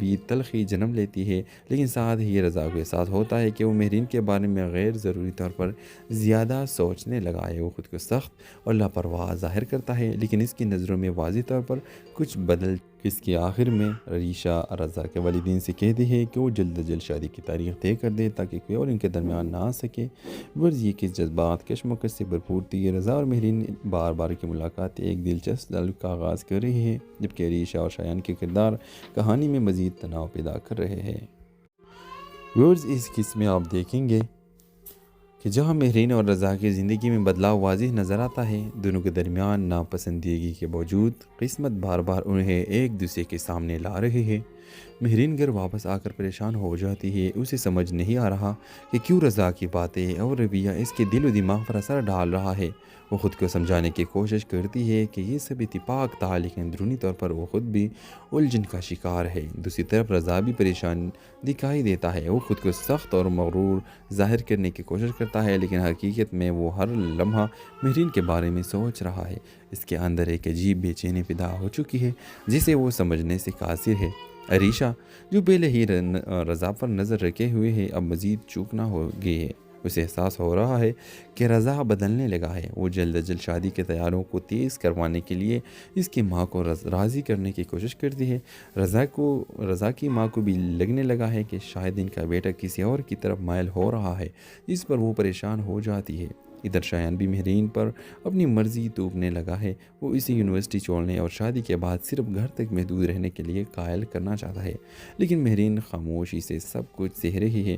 بھی تلخی جنم لیتی ہے، لیکن ساتھ ہی رضا کے ساتھ ہوتا ہے کہ وہ مہرین کے بارے میں غیر ضروری طور پر زیادہ سوچنے لگا ہے۔ وہ خود کو سخت اور لاپرواہ ظاہر کرتا ہے، لیکن اس کی نظروں میں واضح طور پر کچھ بدل اس کے آخر میں عریشہ رضا کے والدین سے کہتی ہے کہ وہ جلد از جلد شادی کی تاریخ طے کر دے تاکہ کوئی اور ان کے درمیان نہ آ سکے۔ غرض یہ کہ جذبات کشمکش سے بھرپور تھی، رضا اور مہرین بار بار کی ملاقات ایک دلچسپ تعلق کا آغاز کر رہی ہے، جبکہ عریشہ اور شایان کے کردار کہانی میں مزید تناؤ پیدا کر رہے ہیں۔ غرض اس قسم میں آپ دیکھیں گے کہ جہاں مہرین اور رضا کی زندگی میں بدلاؤ واضح نظر آتا ہے، دونوں کے درمیان ناپسندیدگی کے باوجود قسمت بار بار انہیں ایک دوسرے کے سامنے لا رہی ہے۔ مہرین گھر واپس آ کر پریشان ہو جاتی ہے، اسے سمجھ نہیں آ رہا کہ کیوں رضا کی باتیں اور رویہ اس کے دل و دماغ پر اثر ڈال رہا ہے۔ وہ خود کو سمجھانے کی کوشش کرتی ہے کہ یہ سب اتفاق تھا، لیکن اندرونی طور پر وہ خود بھی الجھن کا شکار ہے۔ دوسری طرف رضا بھی پریشان دکھائی دیتا ہے، وہ خود کو سخت اور مغرور ظاہر کرنے کی کوشش کرتا ہے، لیکن حقیقت میں وہ ہر لمحہ مہرین کے بارے میں سوچ رہا ہے۔ اس کے اندر ایک عجیب بے چینی پیدا ہو چکی ہے جسے وہ سمجھنے سے قاصر ہے۔ عریشہ جو پہلے ہی رضا پر نظر رکھے ہوئے ہے، اب مزید چوکنا ہو گئی ہے۔ اسے احساس ہو رہا ہے کہ رضا بدلنے لگا ہے۔ وہ جلد از جلد شادی کے تیاریوں کو تیز کروانے کے لیے اس کی ماں کو راضی کرنے کی کوشش کرتی ہے۔ رضا کی ماں کو بھی لگنے لگا ہے کہ شاید ان کا بیٹا کسی اور کی طرف مائل ہو رہا ہے، اس پر وہ پریشان ہو جاتی ہے۔ ادھر شایان بھی مہرین پر اپنی مرضی توپنے لگا ہے۔ وہ اسے یونیورسٹی چھوڑنے اور شادی کے بعد صرف گھر تک محدود رہنے کے لیے قائل کرنا چاہتا ہے، لیکن مہرین خاموشی سے سب کچھ سہ رہی ہے۔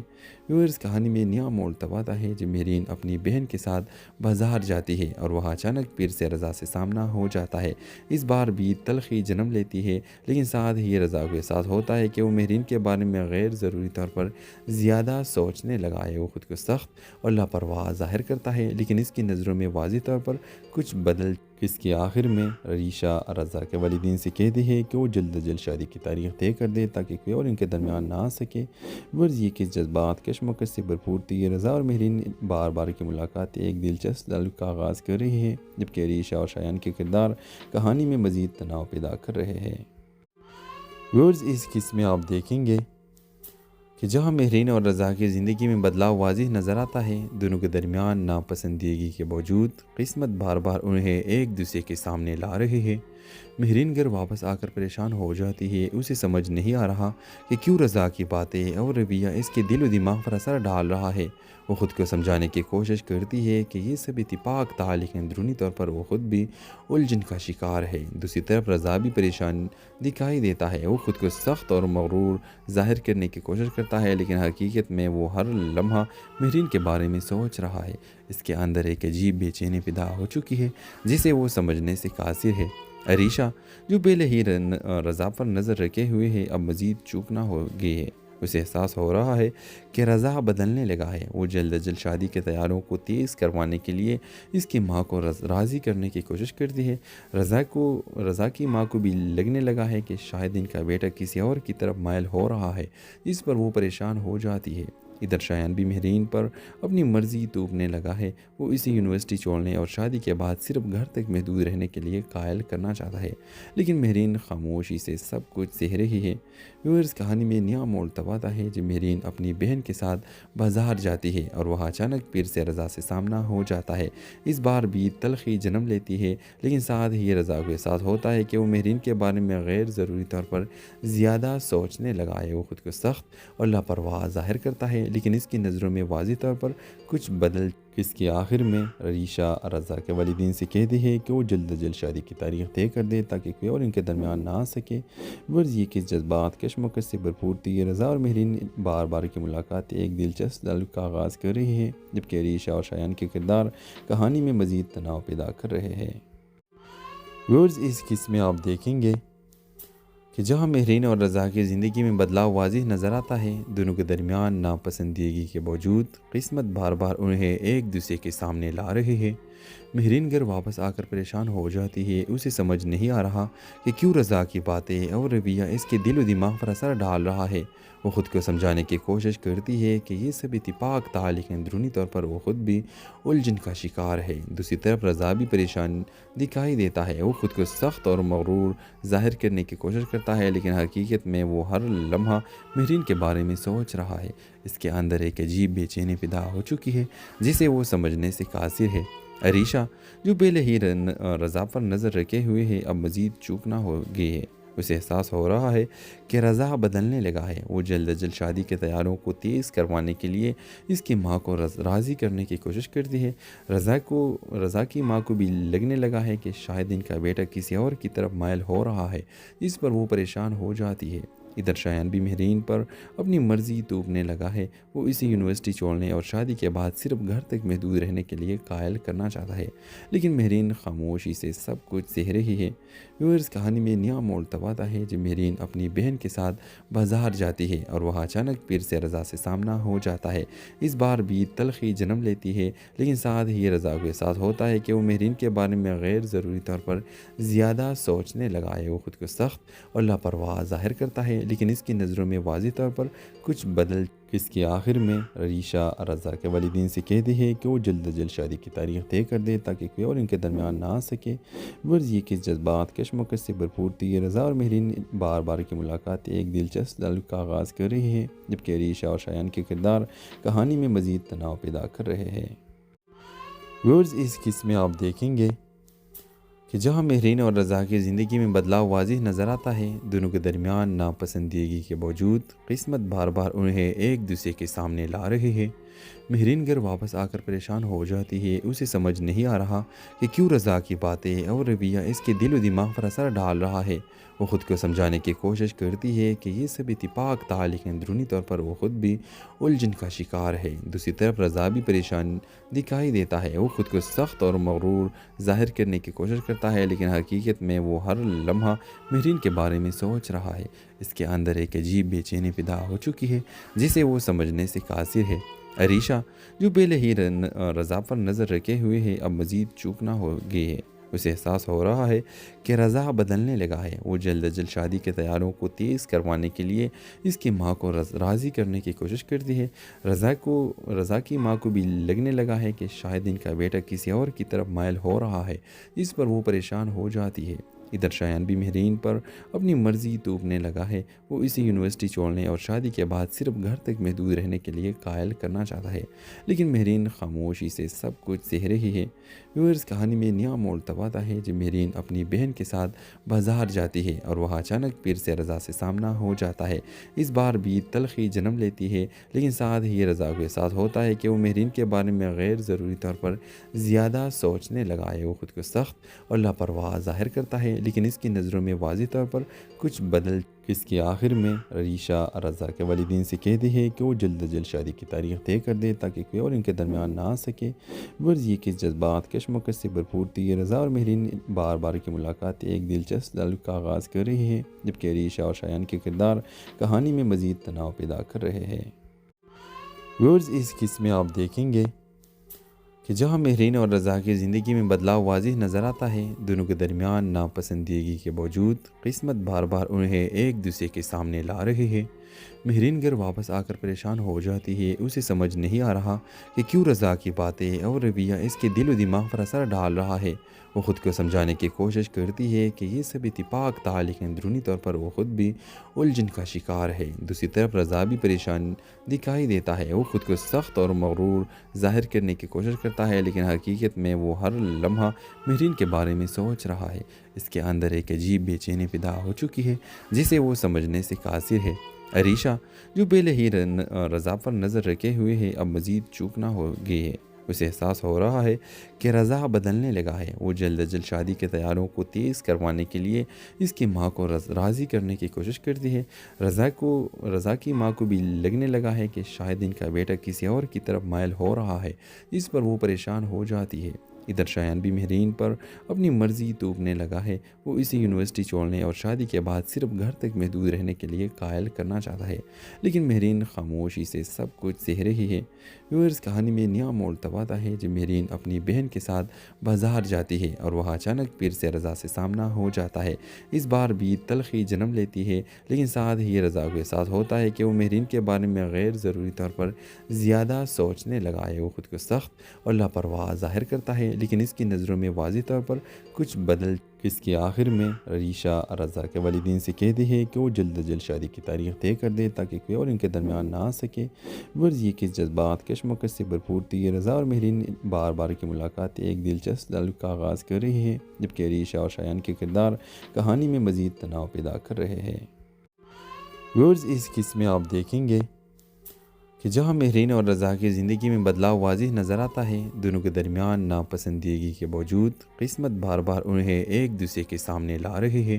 ویورز کہانی میں نیا موڑ تب آتا ہے جب مہرین اپنی بہن کے ساتھ بازار جاتی ہے اور وہاں اچانک پھر سے رضا سے سامنا ہو جاتا ہے۔ اس بار بھی تلخی جنم لیتی ہے، لیکن ساتھ ہی رضا کے ساتھ ہوتا ہے کہ وہ مہرین کے بارے میں غیر ضروری طور پر زیادہ سوچنے لگا ہے۔ وہ خود کو سخت اور لاپرواہ ظاہر کرتا ہے، لیکن اس کی نظروں میں واضح طور پر کچھ بدل اس کے آخر میں عریشہ رضا کے والدین سے کہتی ہے کہ وہ جلد از جلد شادی کی تاریخ طے کر دے تاکہ کوئی اور ان کے درمیان نہ آ سکے۔ غرض یہ کہ جذبات کشمکش سے بھرپور تھی، رضا اور مہرین بار بار کی ملاقات ایک دلچسپ تعلق کا آغاز کر رہی ہے، جبکہ عریشہ اور شایان کے کردار کہانی میں مزید تناؤ پیدا کر رہے ہیں۔ غرض اس قسم میں آپ دیکھیں گے کہ جہاں مہرین اور رضا کی زندگی میں بدلاؤ واضح نظر آتا ہے، دونوں کے درمیان ناپسندیدگی کے باوجود قسمت بار بار انہیں ایک دوسرے کے سامنے لا رہی ہے۔ مہرین گھر واپس آ کر پریشان ہو جاتی ہے، اسے سمجھ نہیں آ رہا کہ کیوں رضا کی باتیں اور رویہ اس کے دل و دماغ پر اثر ڈال رہا ہے۔ وہ خود کو سمجھانے کی کوشش کرتی ہے کہ یہ سب اتفاق تھا، لیکن اندرونی طور پر وہ خود بھی الجھن کا شکار ہے۔ دوسری طرف رضا بھی پریشان دکھائی دیتا ہے، وہ خود کو سخت اور مغرور ظاہر کرنے کی کوشش کرتا ہے، لیکن حقیقت میں وہ ہر لمحہ مہرین کے بارے میں سوچ رہا ہے۔ اس کے اندر ایک عجیب بے چینی پیدا ہو چکی ہے جسے وہ سمجھنے سے قاصر ہے۔ عریشہ جو پہلے ہی رضا پر نظر رکھے ہوئے ہے، اب مزید چوکنا ہو گئی ہے۔ اسے احساس ہو رہا ہے کہ رضا بدلنے لگا ہے۔ وہ جلد از جلد شادی کے تیاریوں کو تیز کروانے کے لیے اس کی ماں کو راضی کرنے کی کوشش کرتی ہے۔ رضا کی ماں کو بھی لگنے لگا ہے کہ شاید ان کا بیٹا کسی اور کی طرف مائل ہو رہا ہے، اس پر وہ پریشان ہو جاتی ہے۔ ادھر شایان بھی مہرین پر اپنی مرضی توپنے لگا ہے۔ وہ اسے یونیورسٹی چھوڑنے اور شادی کے بعد صرف گھر تک محدود رہنے کے لیے قائل کرنا چاہتا ہے، لیکن مہرین خاموشی سے سب کچھ سہ رہی ہے۔ ویورز کہانی میں نیا موڑ تب آتا ہے جب مہرین اپنی بہن کے ساتھ بازار جاتی ہے اور وہاں اچانک پھر سے رضا سے سامنا ہو جاتا ہے۔ اس بار بھی تلخی جنم لیتی ہے، لیکن ساتھ ہی رضا کے ساتھ ہوتا ہے کہ وہ مہرین کے بارے میں غیر ضروری طور پر زیادہ سوچنے لگا ہے۔ وہ خود کو سخت اور لاپرواہ ظاہر کرتا ہے، لیکن اس کی نظروں میں واضح طور پر کچھ بدل اس کے آخر میں عریشہ رضا کے والدین سے کہتی ہے کہ وہ جلد از جلد شادی کی تاریخ طے کر دے تاکہ کوئی اور ان کے درمیان نہ آ سکے۔ غرض یہ کہ جذبات کشمکش سے بھرپور تھی، رضا اور مہرین بار بار کی ملاقات ایک دلچسپ تعلق کا آغاز کر رہی ہے، جبکہ عریشہ اور شایان کے کردار کہانی میں مزید تناؤ پیدا کر رہے ہیں۔ غرض اس قسم میں آپ دیکھیں گے کہ جہاں مہرین اور رضا کی زندگی میں بدلاؤ واضح نظر آتا ہے، دونوں کے درمیان ناپسندیدگی کے باوجود قسمت بار بار انہیں ایک دوسرے کے سامنے لا رہی ہے۔ مہرین گھر واپس آ کر پریشان ہو جاتی ہے، اسے سمجھ نہیں آ رہا کہ کیوں رضا کی باتیں اور رویہ اس کے دل و دماغ پر اثر ڈال رہا ہے۔ وہ خود کو سمجھانے کی کوشش کرتی ہے کہ یہ سب اتفاق تھا، لیکن اندرونی طور پر وہ خود بھی الجھن کا شکار ہے۔ دوسری طرف رضا بھی پریشان دکھائی دیتا ہے، وہ خود کو سخت اور مغرور ظاہر کرنے کی کوشش کرتا ہے، لیکن حقیقت میں وہ ہر لمحہ مہرین کے بارے میں سوچ رہا ہے۔ اس کے اندر ایک عجیب بے چینی پیدا ہو چکی ہے جسے وہ سمجھنے سے قاصر ہے۔ عریشہ جو پہلے ہی رضا پر نظر رکھے ہوئے ہے، اب مزید چوکنا ہو گئی ہے۔ اسے احساس ہو رہا ہے کہ رضا بدلنے لگا ہے۔ وہ جلد از جلد شادی کے تیاروں کو تیز کروانے کے لیے اس کی ماں کو راضی کرنے کی کوشش کرتی ہے۔ رضا کی ماں کو بھی لگنے لگا ہے کہ شاید ان کا بیٹا کسی اور کی طرف مائل ہو رہا ہے، جس پر وہ پریشان ہو جاتی ہے۔ ادھر شایان بھی مہرین پر اپنی مرضی توپنے لگا ہے۔ وہ اسے یونیورسٹی چھوڑنے اور شادی کے بعد صرف گھر تک محدود رہنے کے لیے قائل کرنا چاہتا ہے، لیکن مہرین خاموشی سے سب کچھ سہ رہی ہے۔ ویورز کہانی میں نیا موڑ تب آتا ہے جب مہرین اپنی بہن کے ساتھ بازار جاتی ہے اور وہاں اچانک پیر سے رضا سے سامنا ہو جاتا ہے۔ اس بار بھی تلخی جنم لیتی ہے، لیکن ساتھ ہی رضا کو احساس ہوتا ہے کہ وہ مہرین کے بارے میں غیر ضروری طور پر زیادہ سوچنے لگا ہے۔ وہ خود کو سخت اور لاپرواہ ظاہر کرتا ہے، لیکن اس کی نظروں میں واضح طور پر کچھ بدل۔ اس کے آخر میں عریشہ رضا کے والدین سے کہتی ہے کہ وہ جلد از جلد شادی کی تاریخ طے کر دے تاکہ کوئی اور ان کے درمیان نہ آ سکے۔ ورز یہ کہ جذبات کشمکش سے بھرپور تھی۔ رضا اور مہرین بار بار کی ملاقات ایک دلچسپ تعلق کا آغاز کر رہی ہے، جبکہ عریشہ اور شایان کے کردار کہانی میں مزید تناؤ پیدا کر رہے ہیں۔ ورز اس قسم میں آپ دیکھیں گے کہ جہاں مہرین اور رضا کی زندگی میں بدلاؤ واضح نظر آتا ہے، دونوں کے درمیان ناپسندیدگی کے باوجود قسمت بار بار انہیں ایک دوسرے کے سامنے لا رہی ہے۔ مہرین گھر واپس آ کر پریشان ہو جاتی ہے، اسے سمجھ نہیں آ رہا کہ کیوں رضا کی باتیں اور رویہ اس کے دل و دماغ پر اثر ڈال رہا ہے۔ وہ خود کو سمجھانے کی کوشش کرتی ہے کہ یہ سب اتفاق تھا، لیکن اندرونی طور پر وہ خود بھی الجھن کا شکار ہے۔ دوسری طرف رضا بھی پریشان دکھائی دیتا ہے، وہ خود کو سخت اور مغرور ظاہر کرنے کی کوشش کرتا ہے، لیکن حقیقت میں وہ ہر لمحہ مہرین کے بارے میں سوچ رہا ہے۔ اس کے اندر ایک عجیب بے چینی پیدا ہو چکی ہے جسے وہ سمجھنے سے قاصر ہے۔ عریشہ جو پہلے ہی رضا پر نظر رکھے ہوئے ہے، اب مزید چوکنا ہو گئی ہے۔ اسے احساس ہو رہا ہے کہ رضا بدلنے لگا ہے۔ وہ جلد از جلد شادی کے تیاروں کو تیز کروانے کے لیے اس کی ماں کو راضی کرنے کی کوشش کرتی ہے۔ رضا کی ماں کو بھی لگنے لگا ہے کہ شاید ان کا بیٹا کسی اور کی طرف مائل ہو رہا ہے، جس پر وہ پریشان ہو جاتی ہے۔ ادھر شایان بھی مہرین پر اپنی مرضی توپنے لگا ہے۔ وہ اسے یونیورسٹی چھوڑنے اور شادی کے بعد صرف گھر تک محدود رہنے کے لیے قائل کرنا چاہتا ہے، لیکن مہرین خاموشی سے سب کچھ سہ رہی ہے۔ ویورز کہانی میں نیا موڑ تب آتا ہے جب مہرین اپنی بہن کے ساتھ بازار جاتی ہے اور وہاں اچانک پیر سے رضا سے سامنا ہو جاتا ہے۔ اس بار بھی تلخی جنم لیتی ہے، لیکن ساتھ ہی رضا کو احساس ہوتا ہے کہ وہ مہرین کے بارے میں غیر ضروری طور پر زیادہ سوچنے لگا ہے۔ وہ خود کو سخت اور لاپرواہ ظاہر کرتا ہے، لیکن اس کی نظروں میں واضح طور پر کچھ بدل۔ اس کے آخر میں عریشہ رضا کے والدین سے کہتی ہے کہ وہ جلد از جلد شادی کی تاریخ طے کر دے تاکہ کوئی اور ان کے درمیان نہ آ سکے۔ ورز یہ کہ جذبات کشمکش سے بھرپور تھی۔ رضا اور مہرین بار بار کی ملاقات ایک دلچسپ تعلق کا آغاز کر رہی ہے، جبکہ عریشہ اور شایان کے کردار کہانی میں مزید تناؤ پیدا کر رہے ہیں۔ ورز اس قسم میں آپ دیکھیں گے کہ جہاں مہرین اور رضا کی زندگی میں بدلاؤ واضح نظر آتا ہے، دونوں کے درمیان ناپسندیدگی کے باوجود قسمت بار بار انہیں ایک دوسرے کے سامنے لا رہی ہے۔ مہرین گھر واپس آ کر پریشان ہو جاتی ہے، اسے سمجھ نہیں آ رہا کہ کیوں رضا کی باتیں اور رویہ اس کے دل و دماغ پر اثر ڈال رہا ہے۔ وہ خود کو سمجھانے کی کوشش کرتی ہے کہ یہ سب اتفاق تھا، لیکن اندرونی طور پر وہ خود بھی الجھن کا شکار ہے۔ دوسری طرف رضا بھی پریشان دکھائی دیتا ہے، وہ خود کو سخت اور مغرور ظاہر کرنے کی کوشش کرتا ہے، لیکن حقیقت میں وہ ہر لمحہ مہرین کے بارے میں سوچ رہا ہے۔ اس کے اندر ایک عجیب بے چینی پیدا ہو چکی ہے جسے وہ سمجھنے سے قاصر ہے۔ عریشہ جو پہلے ہی رضا پر نظر رکھے ہوئے ہے، اب مزید چوکنا ہو گئی ہے۔ اسے احساس ہو رہا ہے کہ رضا بدلنے لگا ہے۔ وہ جلد از جلد شادی کے تیاروں کو تیز کروانے کے لیے اس کی ماں کو راضی کرنے کی کوشش کرتی ہے۔ رضا کی ماں کو بھی لگنے لگا ہے کہ شاید ان کا بیٹا کسی اور کی طرف مائل ہو رہا ہے، جس پر وہ پریشان ہو جاتی ہے۔ ادھر شایان بھی مہرین پر اپنی مرضی توپنے لگا ہے۔ وہ اسی یونیورسٹی چھوڑنے اور شادی کے بعد صرف گھر تک محدود رہنے کے لیے قائل کرنا چاہتا ہے، لیکن مہرین خاموشی سے سب کچھ سہ رہی ہے۔ ویورز، کہانی میں نیا موڑ تب آتا ہے جب مہرین اپنی بہن کے ساتھ بازار جاتی ہے اور وہاں اچانک پیر سے رضا سے سامنا ہو جاتا ہے۔ اس بار بھی تلخی جنم لیتی ہے، لیکن ساتھ ہی رضا کو احساس ہوتا ہے کہ وہ مہرین کے بارے میں غیر ضروری طور پر زیادہ سوچنے لگا ہے۔ وہ خود کو سخت اور لاپرواہ ظاہر کرتا ہے، لیکن اس کی نظروں میں واضح طور پر کچھ بدل اس کے آخر میں عریشہ رضا کے والدین سے کہتی ہے کہ وہ جلد از جلد شادی کی تاریخ طے کر دے تاکہ کوئی اور ان کے درمیان نہ آ سکے۔ ورز یہ کس جذبات کشمکش سے بھرپور تھی۔ رضا اور مہرین بار بار کی ملاقات ایک دلچسپ تعلق کا آغاز کر رہی ہے، جبکہ عریشہ اور شایان کے کردار کہانی میں مزید تناؤ پیدا کر رہے ہیں۔ ورز اس قسم میں آپ دیکھیں گے کہ جہاں مہرین اور رضا کی زندگی میں بدلاؤ واضح نظر آتا ہے، دونوں کے درمیان ناپسندیدگی کے باوجود قسمت بار بار انہیں ایک دوسرے کے سامنے لا رہی ہے۔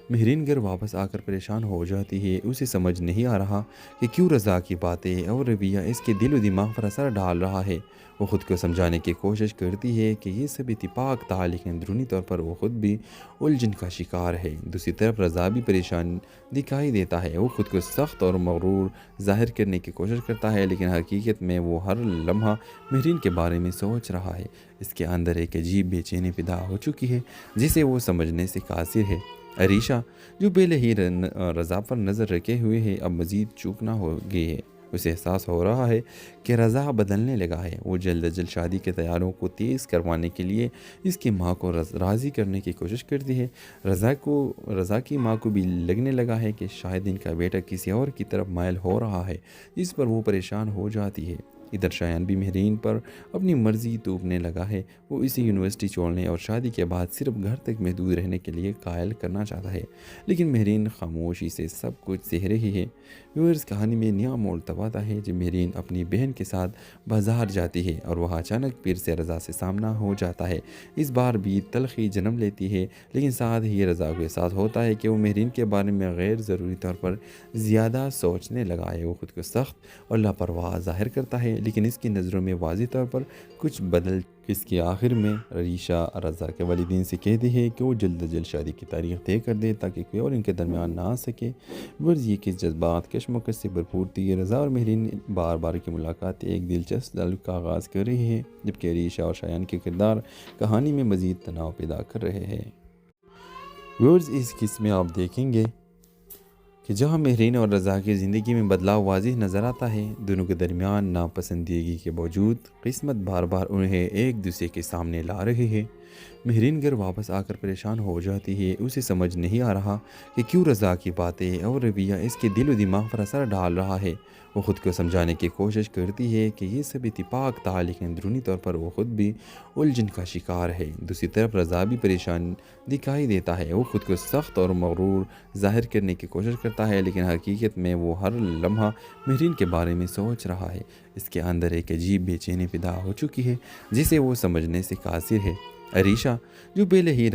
مہرین گھر واپس آ کر پریشان ہو جاتی ہے۔ اسے سمجھ نہیں آ رہا کہ کیوں رضا کی باتیں اور رویہ اس کے دل و دماغ پر اثر ڈال رہا ہے۔ وہ خود کو سمجھانے کی کوشش کرتی ہے کہ یہ سب اتفاق تھا، لیکن اندرونی طور پر وہ خود بھی الجھن کا شکار ہے۔ دوسری طرف رضا بھی پریشان دکھائی دیتا ہے۔ وہ خود کو سخت اور مغرور ظاہر کرنے کی کوشش کرتا ہے، لیکن حقیقت میں وہ ہر لمحہ مہرین کے بارے میں سوچ رہا ہے۔ اس کے اندر ایک عجیب بے چینی پیدا ہو چکی ہے جسے وہ سمجھنے سے قاصر ہے۔ عریشہ، جو پہلے ہی رضا پر نظر رکھے ہوئے ہے، اب مزید چوکنا ہو گئی ہے۔ اسے احساس ہو رہا ہے کہ رضا بدلنے لگا ہے۔ وہ جلد از جلد شادی کے تیاریوں کو تیز کروانے کے لیے اس کی ماں کو راضی کرنے کی کوشش کرتی ہے۔ رضا کی ماں کو بھی لگنے لگا ہے کہ شاید ان کا بیٹا کسی اور کی طرف مائل ہو رہا ہے، جس پر وہ پریشان ہو جاتی ہے۔ ادھر شایان بھی مہرین پر اپنی مرضی توپنے لگا ہے۔ وہ اسی یونیورسٹی چھوڑنے اور شادی کے بعد صرف گھر تک محدود رہنے کے لیے قائل کرنا چاہتا ہے، لیکن مہرین خاموشی سے سب کچھ سہ رہی ہے۔ ویورز، کہانی میں نیا موڑ تب آتا ہے جب مہرین اپنی بہن کے ساتھ بازار جاتی ہے اور وہاں اچانک پیر سے رضا سے سامنا ہو جاتا ہے۔ اس بار بھی تلخی جنم لیتی ہے، لیکن ساتھ ہی رضا کو احساس ہوتا ہے کہ وہ مہرین کے بارے میں غیر ضروری طور پر زیادہ سوچنے لگا ہے۔ وہ خود کو سخت اور لاپرواہ ظاہر کرتا ہے، لیکن اس کی نظروں میں واضح طور پر کچھ بدل اس کے آخر میں عریشہ رضا کے والدین سے کہتی ہے کہ وہ جلد از جلد شادی کی تاریخ طے کر دے تاکہ کوئی اور ان کے درمیان نہ آ سکے۔ ورز یہ کس جذبات کشمکش سے بھرپور تھی۔ رضا اور مہرین بار بار کی ملاقات ایک دلچسپ تعلق کا آغاز کر رہی ہے، جبکہ عریشہ اور شایان کے کردار کہانی میں مزید تناؤ پیدا کر رہے ہیں۔ ورز اس قسم میں آپ دیکھیں گے کہ جہاں مہرین اور رضا کی زندگی میں بدلاؤ واضح نظر آتا ہے، دونوں کے درمیان ناپسندیدگی کے باوجود قسمت بار بار انہیں ایک دوسرے کے سامنے لا رہی ہے۔ مہرین گھر واپس آ کر پریشان ہو جاتی ہے۔ اسے سمجھ نہیں آ رہا کہ کیوں رضا کی باتیں اور رویہ اس کے دل و دماغ پر اثر ڈال رہا ہے۔ وہ خود کو سمجھانے کی کوشش کرتی ہے کہ یہ سب اتفاق تھا، لیکن اندرونی طور پر وہ خود بھی الجھن کا شکار ہے۔ دوسری طرف رضا بھی پریشان دکھائی دیتا ہے۔ وہ خود کو سخت اور مغرور ظاہر کرنے کی کوشش کرتا ہے، لیکن حقیقت میں وہ ہر لمحہ مہرین کے بارے میں سوچ رہا ہے۔ اس کے اندر ایک عجیب بے چینی پیدا ہو چکی ہے جسے وہ سمجھنے سے قاصر ہے۔ عریشہ، جو پہلے ہی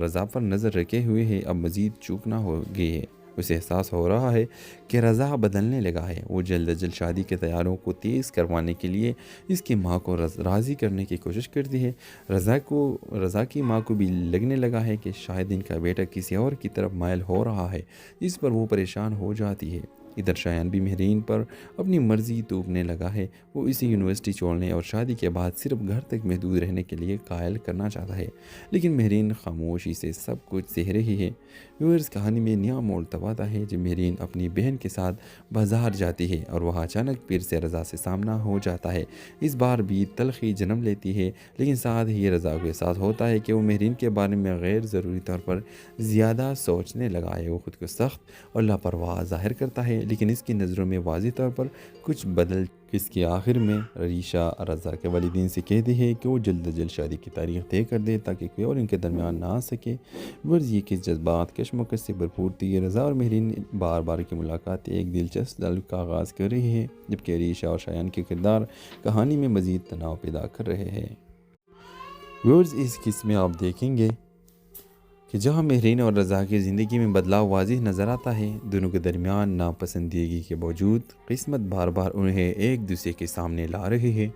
رضا پر نظر رکھے ہوئے ہے، اب مزید چوکنا ہو گئی ہے۔ اسے احساس ہو رہا ہے کہ رضا بدلنے لگا ہے۔ وہ جلد از جلد شادی کے تیاریوں کو تیز کروانے کے لیے اس کی ماں کو راضی کرنے کی کوشش کرتی ہے۔ رضا کی ماں کو بھی لگنے لگا ہے کہ شاید ان کا بیٹا کسی اور کی طرف مائل ہو رہا ہے، جس پر وہ پریشان ہو جاتی ہے۔ ادھر شایان بھی مہرین پر اپنی مرضی توپنے لگا ہے۔ وہ اسی یونیورسٹی چھوڑنے اور شادی کے بعد صرف گھر تک محدود رہنے کے لیے قائل کرنا چاہتا ہے، لیکن مہرین خاموشی سے سب کچھ سہ رہی ہے۔ ویورز، کہانی میں نیا موڑ تب آتا ہے جب مہرین اپنی بہن کے ساتھ بازار جاتی ہے اور وہاں اچانک پیر سے رضا سے سامنا ہو جاتا ہے۔ اس بار بھی تلخی جنم لیتی ہے، لیکن ساتھ ہی رضا کو احساس ہوتا ہے کہ وہ مہرین کے بارے میں غیر ضروری طور پر زیادہ سوچنے لگا ہے۔ وہ خود کو سخت اور لاپرواہ ظاہر کرتا ہے، لیکن اس کی نظروں میں واضح طور پر کچھ بدل اس کے آخر میں عریشہ رضا کے والدین سے کہتی ہے کہ وہ جلد از جلد شادی کی تاریخ طے کر دے تاکہ کوئی اور ان کے درمیان نہ آ سکے۔ ورز یہ کس جذبات کشمکش سے بھرپور تھی۔ رضا اور مہرین بار بار کی ملاقات ایک دلچسپ تعلق کا آغاز کر رہی ہے، جبکہ عریشہ اور شایان کے کردار کہانی میں مزید تناؤ پیدا کر رہے ہیں۔ ویورز اس قسم میں آپ دیکھیں گے کہ جہاں مہرین اور رضا کی زندگی میں بدلاؤ واضح نظر آتا ہے، دونوں کے درمیان ناپسندیدگی کے باوجود قسمت بار بار انہیں ایک دوسرے کے سامنے لا رہی ہے۔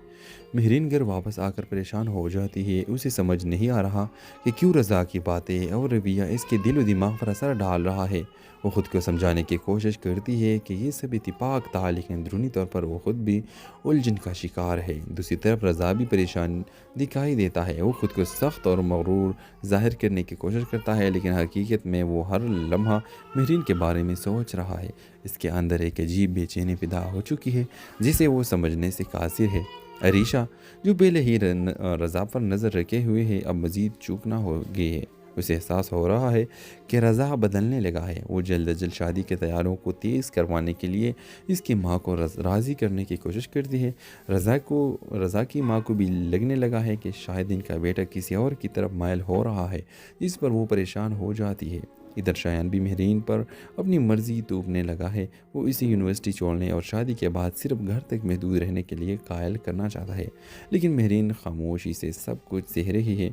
مہرین گھر واپس آ کر پریشان ہو جاتی ہے، اسے سمجھ نہیں آ رہا کہ کیوں رضا کی باتیں اور رویہ اس کے دل و دماغ پر اثر ڈال رہا ہے۔ وہ خود کو سمجھانے کی کوشش کرتی ہے کہ یہ سب اتفاق تھا، لیکن اندرونی طور پر وہ خود بھی الجھن کا شکار ہے۔ دوسری طرف رضا بھی پریشان دکھائی دیتا ہے، وہ خود کو سخت اور مغرور ظاہر کرنے کی کوشش کرتا ہے، لیکن حقیقت میں وہ ہر لمحہ مہرین کے بارے میں سوچ رہا ہے۔ اس کے اندر ایک عجیب بے چینی پیدا ہو چکی ہے جسے وہ سمجھنے سے قاصر ہے۔ عریشہ جو پہلے ہی رضا پر نظر رکھے ہوئے ہے، اب مزید چوکنا ہو گئی ہے۔ اسے احساس ہو رہا ہے کہ رضا بدلنے لگا ہے۔ وہ جلد از جلد شادی کے تیاروں کو تیز کروانے کے لیے اس کی ماں کو راضی کرنے کی کوشش کرتی ہے۔ رضا کی ماں کو بھی لگنے لگا ہے کہ شاید ان کا بیٹا کسی اور کی طرف مائل ہو رہا ہے، اس پر وہ پریشان ہو جاتی ہے۔ ادھر شایان بھی مہرین پر اپنی مرضی توپنے لگا ہے۔ وہ اسے یونیورسٹی چھوڑنے اور شادی کے بعد صرف گھر تک محدود رہنے کے لیے قائل کرنا چاہتا ہے، لیکن مہرین خاموشی سے سب کچھ سہ رہی ہے۔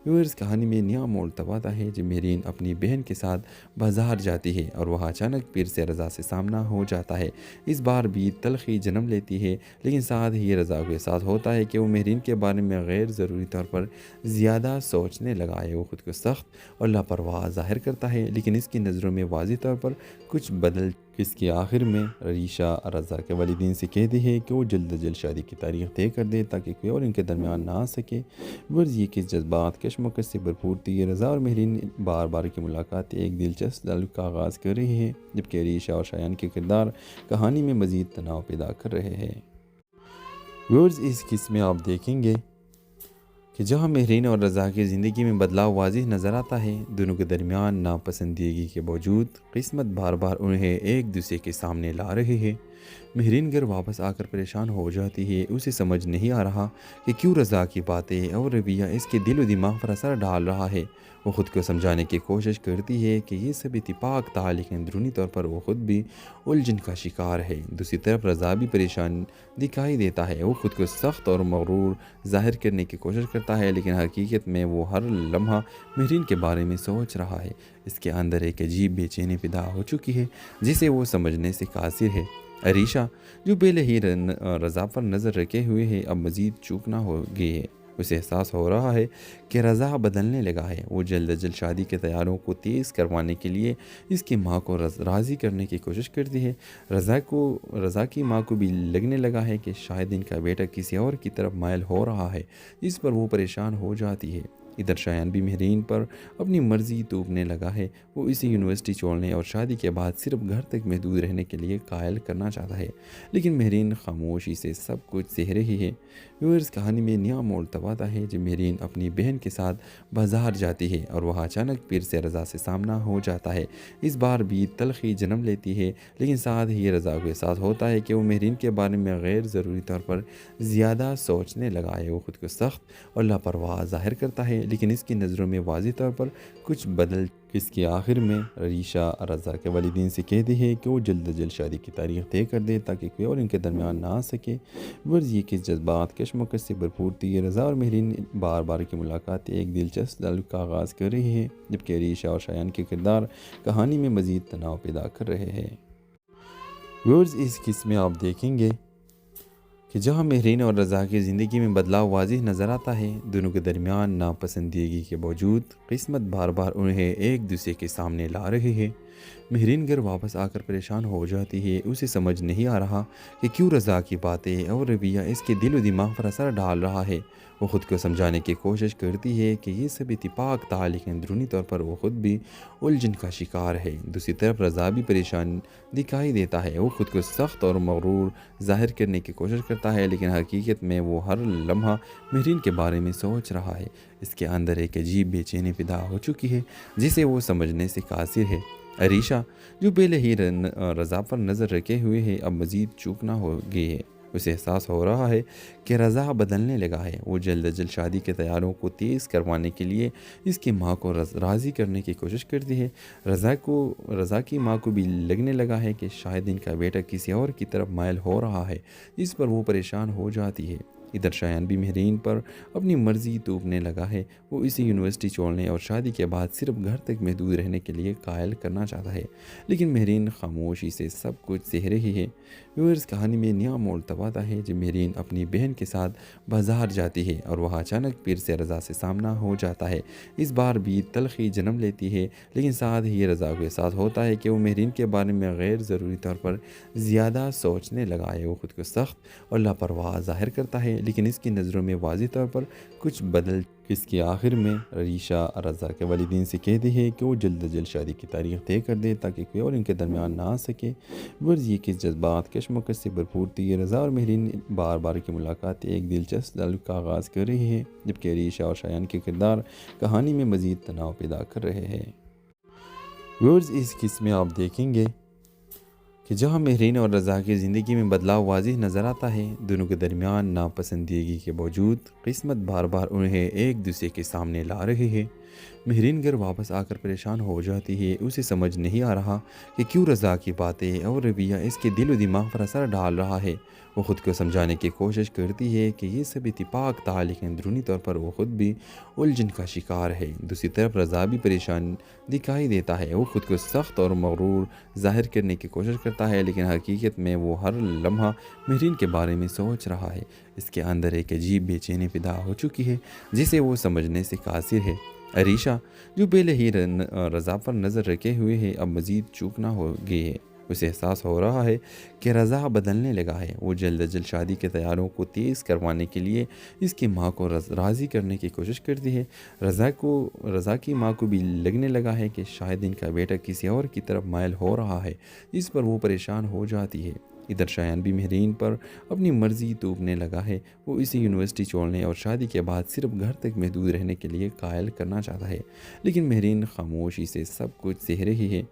ویورز کہانی میں نیا موڑ تب آتا ہے جب مہرین اپنی بہن کے ساتھ بازار جاتی ہے اور وہاں اچانک پھر سے رضا سے سامنا ہو جاتا ہے۔ اس بار بھی تلخی جنم لیتی ہے، لیکن ساتھ ہی رضا کو احساس ہوتا ہے کہ وہ مہرین کے بارے میں غیر ضروری طور پر زیادہ سوچنے لگا ہے۔ وہ خود کو سخت اور لاپرواہ ظاہر کرتا ہے، لیکن اس کی نظروں میں واضح طور پر کچھ بدل اس کے آخر میں عریشہ رضا کے والدین سے کہتی ہے کہ وہ جلد از جلد شادی کی تاریخ طے کر دے تاکہ کوئی اور ان کے درمیان نہ آ سکے۔ ورز یہ کہ جذبات کشمکش سے بھرپور تھی۔ رضا اور مہرین بار بار کی ملاقات ایک دلچسپ تعلق کا آغاز کر رہی ہے، جبکہ عریشہ اور شایان کے کردار کہانی میں مزید تناؤ پیدا کر رہے ہیں۔ ورز اس قسم میں آپ دیکھیں گے کہ جہاں مہرین اور رضا کی زندگی میں بدلاؤ واضح نظر آتا ہے، دونوں کے درمیان ناپسندیدگی کے باوجود قسمت بار بار انہیں ایک دوسرے کے سامنے لا رہی ہے۔ مہرین گھر واپس آ کر پریشان ہو جاتی ہے، اسے سمجھ نہیں آ رہا کہ کیوں رضا کی باتیں اور رویہ اس کے دل و دماغ پر اثر ڈال رہا ہے۔ وہ خود کو سمجھانے کی کوشش کرتی ہے کہ یہ سب اتفاق تھا، لیکن اندرونی طور پر وہ خود بھی الجھن کا شکار ہے۔ دوسری طرف رضا بھی پریشان دکھائی دیتا ہے، وہ خود کو سخت اور مغرور ظاہر کرنے کی کوشش کرتا ہے، لیکن حقیقت میں وہ ہر لمحہ مہرین کے بارے میں سوچ رہا ہے۔ اس کے اندر ایک عجیب بے چینی پیدا ہو چکی ہے جسے وہ سمجھنے سے قاصر ہے۔ عریشہ جو پہلے ہی رضا پر نظر رکھے ہوئے ہے، اب مزید چوکنا ہو گئی ہے۔ اسے احساس ہو رہا ہے کہ رضا بدلنے لگا ہے۔ وہ جلد از جلد شادی کے تیاروں کو تیز کروانے کے لیے اس کی ماں کو راضی کرنے کی کوشش کرتی ہے۔ رضا کی ماں کو بھی لگنے لگا ہے کہ شاید ان کا بیٹا کسی اور کی طرف مائل ہو رہا ہے، اس پر وہ پریشان ہو جاتی ہے۔ ادھر شایان بھی مہرین پر اپنی مرضی توپنے لگا ہے۔ وہ اسے یونیورسٹی چھوڑنے اور شادی کے بعد صرف گھر تک محدود رہنے کے لیے قائل کرنا چاہتا ہے، لیکن مہرین خاموشی سے سب کچھ سہ رہی ہے۔ ویورز کہانی میں نیا موڑ تب آتا ہے جب مہرین اپنی بہن کے ساتھ بازار جاتی ہے اور وہاں اچانک پھر سے رضا سے سامنا ہو جاتا ہے۔ اس بار بھی تلخی جنم لیتی ہے، لیکن ساتھ ہی رضا کو احساس ہوتا ہے کہ وہ مہرین کے بارے میں غیر ضروری طور پر زیادہ سوچنے لگا ہے۔ وہ خود کو سخت اور لاپرواہ ظاہر کرتا ہے، لیکن اس کی نظروں میں واضح طور پر کچھ بدل اس کے آخر میں عریشہ رضا کے والدین سے کہتی ہے کہ وہ جلد از جلد شادی کی تاریخ طے کر دے تاکہ کوئی اور ان کے درمیان نہ آ سکے۔ ورز یہ کہ جذبات کشمکش سے بھرپور تھی۔ رضا اور مہرین بار بار کی ملاقات ایک دلچسپ تعلق کا آغاز کر رہی ہے، جبکہ عریشہ اور شایان کے کردار کہانی میں مزید تناؤ پیدا کر رہے ہیں۔ ورز اس قسم میں آپ دیکھیں گے کہ جہاں مہرین اور رضا کی زندگی میں بدلاؤ واضح نظر آتا ہے، دونوں کے درمیان ناپسندیدگی کے باوجود قسمت بار بار انہیں ایک دوسرے کے سامنے لا رہی ہے۔ مہرین گھر واپس آ کر پریشان ہو جاتی ہے، اسے سمجھ نہیں آ رہا کہ کیوں رضا کی باتیں اور رویہ اس کے دل و دماغ پر اثر ڈال رہا ہے۔ وہ خود کو سمجھانے کی کوشش کرتی ہے کہ یہ سب اتفاق تھا، لیکن اندرونی طور پر وہ خود بھی الجھن کا شکار ہے۔ دوسری طرف رضا بھی پریشان دکھائی دیتا ہے، وہ خود کو سخت اور مغرور ظاہر کرنے کی کوشش کرتا ہے، لیکن حقیقت میں وہ ہر لمحہ مہرین کے بارے میں سوچ رہا ہے۔ اس کے اندر ایک عجیب بے چینی پیدا ہو چکی ہے جسے وہ سمجھنے سے قاصر ہے۔ عریشہ جو پہلے ہی رضا پر نظر رکھے ہوئے ہے، اب مزید چوکنا ہو گئی ہے۔ اسے احساس ہو رہا ہے کہ رضا بدلنے لگا ہے۔ وہ جلد از جلد شادی کے تیاروں کو تیز کروانے کے لیے اس کی ماں کو راضی کرنے کی کوشش کرتی ہے۔ رضا کی ماں کو بھی لگنے لگا ہے کہ شاید ان کا بیٹا کسی اور کی طرف مائل ہو رہا ہے، اس پر وہ پریشان ہو جاتی ہے۔ ادھر شایان بھی مہرین پر اپنی مرضی توپنے لگا ہے۔ وہ اسے یونیورسٹی چھوڑنے اور شادی کے بعد صرف گھر تک محدود رہنے کے لیے قائل کرنا چاہتا ہے، لیکن مہرین خاموشی سے سب کچھ سہ رہی ہے۔ ویورز، کہانی میں نیا موڑ تب آتا ہے جب مہرین اپنی بہن کے ساتھ بازار جاتی ہے اور وہاں اچانک پیر سے رضا سے سامنا ہو جاتا ہے۔ اس بار بھی تلخی جنم لیتی ہے، لیکن ساتھ ہی رضا کو احساس ہوتا ہے کہ وہ مہرین کے بارے میں غیر ضروری طور پر زیادہ سوچنے لگا ہے۔ وہ خود کو سخت اور لاپرواہ ظاہر کرتا ہے، لیکن اس کی نظروں میں واضح طور پر کچھ بدل اس کے آخر میں ریشا رضا کے والدین سے کہتی ہے کہ وہ جلد از جلد شادی کی تاریخ طے کر دے تاکہ کوئی اور ان کے درمیان نہ آ سکے۔ ورز یہ کہ جذبات کشمکش سے بھرپور تھی۔ رضا اور مہرین بار بار کی ملاقات ایک دلچسپ تعلق کا آغاز کر رہی ہے، جبکہ ریشا اور شایان کے کردار کہانی میں مزید تناؤ پیدا کر رہے ہیں۔ ورز اس قسم میں آپ دیکھیں گے کہ جہاں مہرین اور رضا کی زندگی میں بدلاؤ واضح نظر آتا ہے، دونوں کے درمیان ناپسندیدگی کے باوجود قسمت بار بار انہیں ایک دوسرے کے سامنے لا رہی ہے۔ مہرین گھر واپس آ کر پریشان ہو جاتی ہے۔ اسے سمجھ نہیں آ رہا کہ کیوں رضا کی باتیں اور رویہ اس کے دل و دماغ پر اثر ڈال رہا ہے۔ وہ خود کو سمجھانے کی کوشش کرتی ہے کہ یہ سب اتفاق تھا، لیکن اندرونی طور پر وہ خود بھی الجھن کا شکار ہے۔ دوسری طرف رضا بھی پریشان دکھائی دیتا ہے۔ وہ خود کو سخت اور مغرور ظاہر کرنے کی کوشش کرتا ہے، لیکن حقیقت میں وہ ہر لمحہ مہرین کے بارے میں سوچ رہا ہے۔ اس کے اندر ایک عجیب بے چینی پیدا ہو چکی ہے جسے وہ سمجھنے سے قاصر ہے۔ ریشا، جو پہلے ہی رضا پر نظر رکھے ہوئے ہے، اب مزید چوکنا ہو گئی ہے۔ اسے احساس ہو رہا ہے کہ رضا بدلنے لگا ہے۔ وہ جلد از جلد شادی کے تیاریوں کو تیز کروانے کے لیے اس کی ماں کو راضی کرنے کی کوشش کرتی ہے۔ رضا کی ماں کو بھی لگنے لگا ہے کہ شاید ان کا بیٹا کسی اور کی طرف مائل ہو رہا ہے، جس پر وہ پریشان ہو جاتی ہے۔ ادھر شایان بھی مہرین پر اپنی مرضی توپنے لگا ہے۔ وہ اسے یونیورسٹی چھوڑنے اور شادی کے بعد صرف گھر تک محدود رہنے کے لیے قائل کرنا چاہتا ہے، لیکن مہرین خاموشی سے سب کچھ سہ رہی ہے۔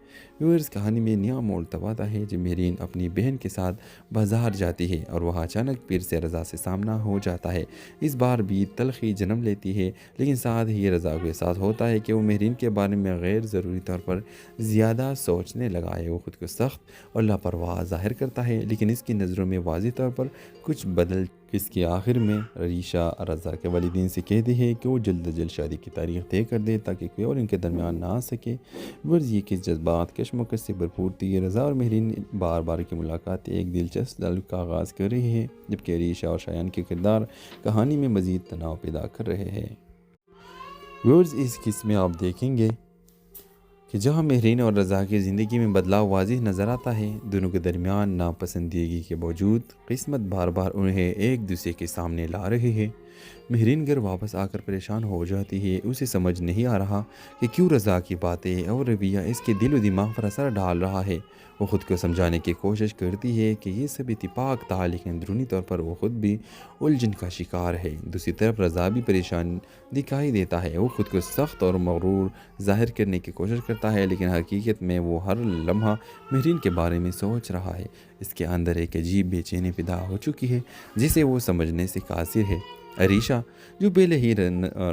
ویورز، کہانی میں نیا موڑ تب آتا ہے جب مہرین اپنی بہن کے ساتھ بازار جاتی ہے اور وہاں اچانک پیر سے رضا سے سامنا ہو جاتا ہے۔ اس بار بھی تلخی جنم لیتی ہے، لیکن ساتھ ہی رضا کو احساس ہوتا ہے کہ وہ مہرین کے بارے میں غیر ضروری طور پر زیادہ سوچنے لگا ہے۔ وہ خود کو سخت اور لاپرواہ ظاہر کرتا ہے، لیکن اس کی نظروں میں واضح طور پر کچھ بدل اس کے آخر میں ریشا رضا کے والدین سے کہتی ہے کہ وہ جلد از جلد شادی کی تاریخ طے کر دے تاکہ کوئی اور ان کے درمیان نہ آ سکے۔ ورز یہ کہ جذبات کشمکش سے بھرپور تھی۔ رضا اور مہرین بار بار کی ملاقات ایک دلچسپ تعلق کا آغاز کر رہی ہے، جبکہ ریشا اور شایان کے کردار کہانی میں مزید تناؤ پیدا کر رہے ہیں۔ ورز اس قسم میں آپ دیکھیں گے کہ جہاں مہرین اور رضا کی زندگی میں بدلاؤ واضح نظر آتا ہے، دونوں کے درمیان ناپسندیدگی کے باوجود قسمت بار بار انہیں ایک دوسرے کے سامنے لا رہی ہے۔ مہرین گھر واپس آ کر پریشان ہو جاتی ہے۔ اسے سمجھ نہیں آ رہا کہ کیوں رضا کی باتیں اور رویہ اس کے دل و دماغ پر اثر ڈال رہا ہے۔ وہ خود کو سمجھانے کی کوشش کرتی ہے کہ یہ سب اتفاق تھا، لیکن اندرونی طور پر وہ خود بھی الجھن کا شکار ہے۔ دوسری طرف رضا بھی پریشان دکھائی دیتا ہے۔ وہ خود کو سخت اور مغرور ظاہر کرنے کی کوشش کرتا ہے، لیکن حقیقت میں وہ ہر لمحہ مہرین کے بارے میں سوچ رہا ہے۔ اس کے اندر ایک عجیب بے چینی پیدا ہو چکی ہے جسے وہ سمجھنے سے قاصر ہے۔ ریشا، جو پہلے ہی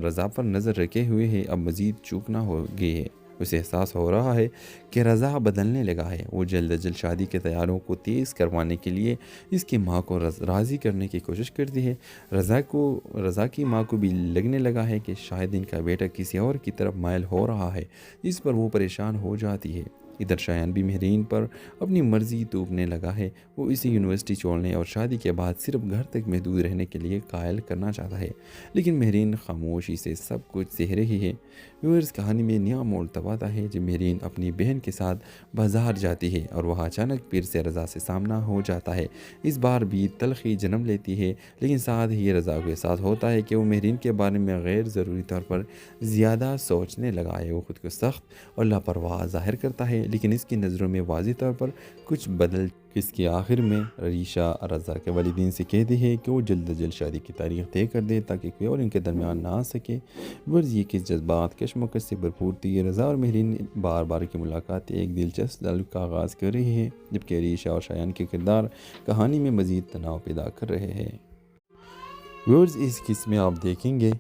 رضا پر نظر رکھے ہوئے ہے، اب مزید چوکنا ہو گئی ہے۔ اسے احساس ہو رہا ہے کہ رضا بدلنے لگا ہے۔ وہ جلد از جلد شادی کے تیاریوں کو تیز کروانے کے لیے اس کی ماں کو راضی کرنے کی کوشش کرتی ہے۔ رضا کی ماں کو بھی لگنے لگا ہے کہ شاید ان کا بیٹا کسی اور کی طرف مائل ہو رہا ہے، جس پر وہ پریشان ہو جاتی ہے۔ ادھر شایان بھی مہرین پر اپنی مرضی توپنے لگا ہے۔ وہ اسے یونیورسٹی چھوڑنے اور شادی کے بعد صرف گھر تک محدود رہنے کے لیے قائل کرنا چاہتا ہے، لیکن مہرین خاموشی سے سب کچھ سہ رہی ہے۔ ویورز، کہانی میں نیا موڑ تب آتا ہے جب مہرین اپنی بہن کے ساتھ بازار جاتی ہے اور وہاں اچانک پیر سے رضا سے سامنا ہو جاتا ہے۔ اس بار بھی تلخی جنم لیتی ہے، لیکن ساتھ ہی رضا کو احساس ہوتا ہے کہ وہ مہرین کے بارے میں غیر ضروری طور پر زیادہ سوچنے لگا ہے۔ وہ خود کو سخت اور لاپرواہ ظاہر کرتا ہے، لیکن اس کی نظروں میں واضح طور پر کچھ بدل اس کے آخر میں ریشا رضا کے والدین سے کہتی ہے کہ وہ جلد از جلد شادی کی تاریخ طے کر دے تاکہ کوئی اور ان کے درمیان نہ آ سکے۔ ورز یہ کہ جذبات کشمکش سے بھرپور تھی۔ رضا اور مہرین بار بار کی ملاقات ایک دلچسپ تعلق کا آغاز کر رہی ہے، جبکہ ریشا اور شایان کے کردار کہانی میں مزید تناؤ پیدا کر رہے ہیں۔ ورز اس قسم میں آپ دیکھیں گے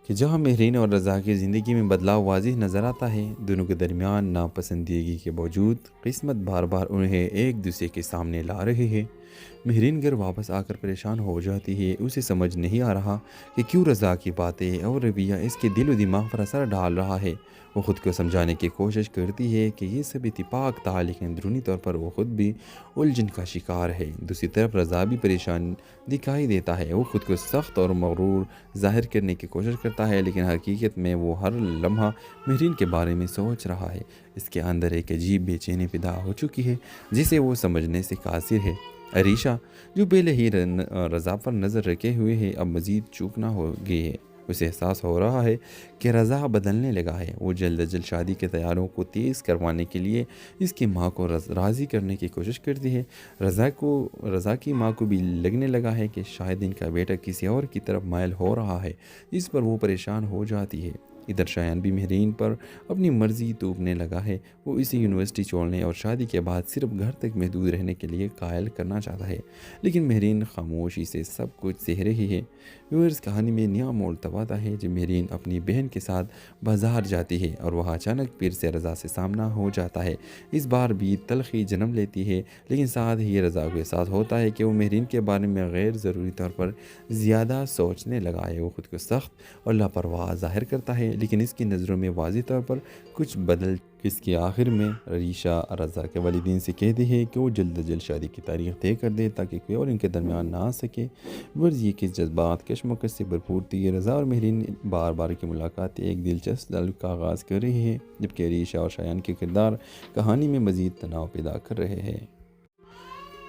کہ جہاں مہرین اور رضا کی زندگی میں بدلاؤ واضح نظر آتا ہے، دونوں کے درمیان ناپسندیدگی کے باوجود قسمت بار بار انہیں ایک دوسرے کے سامنے لا رہی ہے۔ مہرین گھر واپس آ کر پریشان ہو جاتی ہے، اسے سمجھ نہیں آ رہا کہ کیوں رضا کی باتیں اور رویہ اس کے دل و دماغ پر اثر ڈال رہا ہے۔ وہ خود کو سمجھانے کی کوشش کرتی ہے کہ یہ سب اتفاق تھا، لیکن اندرونی طور پر وہ خود بھی الجھن کا شکار ہے۔ دوسری طرف رضا بھی پریشان دکھائی دیتا ہے، وہ خود کو سخت اور مغرور ظاہر کرنے کی کوشش کرتا ہے، لیکن حقیقت میں وہ ہر لمحہ مہرین کے بارے میں سوچ رہا ہے۔ اس کے اندر ایک عجیب بے چینی پیدا ہو چکی ہے جسے وہ سمجھنے سے قاصر ہے۔ عریشہ جو پہلے ہی رضا پر نظر رکھے ہوئے ہے، اب مزید چوکنا ہو گئی ہے۔ اسے احساس ہو رہا ہے کہ رضا بدلنے لگا ہے۔ وہ جلد از جلد شادی کے تیاروں کو تیز کروانے کے لیے اس کی ماں کو راضی کرنے کی کوشش کرتی ہے۔ رضا کی ماں کو بھی لگنے لگا ہے کہ شاید ان کا بیٹا کسی اور کی طرف مائل ہو رہا ہے، جس پر وہ پریشان ہو جاتی ہے۔ ادھر شایان بھی مہرین پر اپنی مرضی توپنے لگا ہے۔ وہ اسے یونیورسٹی چھوڑنے اور شادی کے بعد صرف گھر تک محدود رہنے کے لیے قائل کرنا چاہتا ہے، لیکن مہرین خاموشی سے سب کچھ سہ رہی ہے۔ ویورز کہانی میں نیا موڑ تب آتا ہے جب مہرین اپنی بہن کے ساتھ بازار جاتی ہے اور وہاں اچانک پھر سے رضا سے سامنا ہو جاتا ہے۔ اس بار بھی تلخی جنم لیتی ہے، لیکن ساتھ ہی رضا کے ساتھ ہوتا ہے کہ وہ مہرین کے بارے میں غیر ضروری طور پر زیادہ سوچنے لگا ہے۔ وہ خود کو سخت اور لاپرواہ ظاہر کرتا ہے، لیکن اس کی نظروں میں واضح طور پر کچھ بدل۔ اس کے آخر میں عریشہ رضا کے والدین سے کہتی ہے کہ وہ جلد از جلد شادی کی تاریخ طے کر دے تاکہ کوئی اور ان کے درمیان نہ آ سکے۔ ورز یہ کہ جذبات کشمکش سے بھرپور تھی۔ رضا اور مہرین بار بار کی ملاقات ایک دلچسپ تعلق کا آغاز کر رہی ہے، جبکہ عریشہ اور شایان کے کردار کہانی میں مزید تناؤ پیدا کر رہے ہیں۔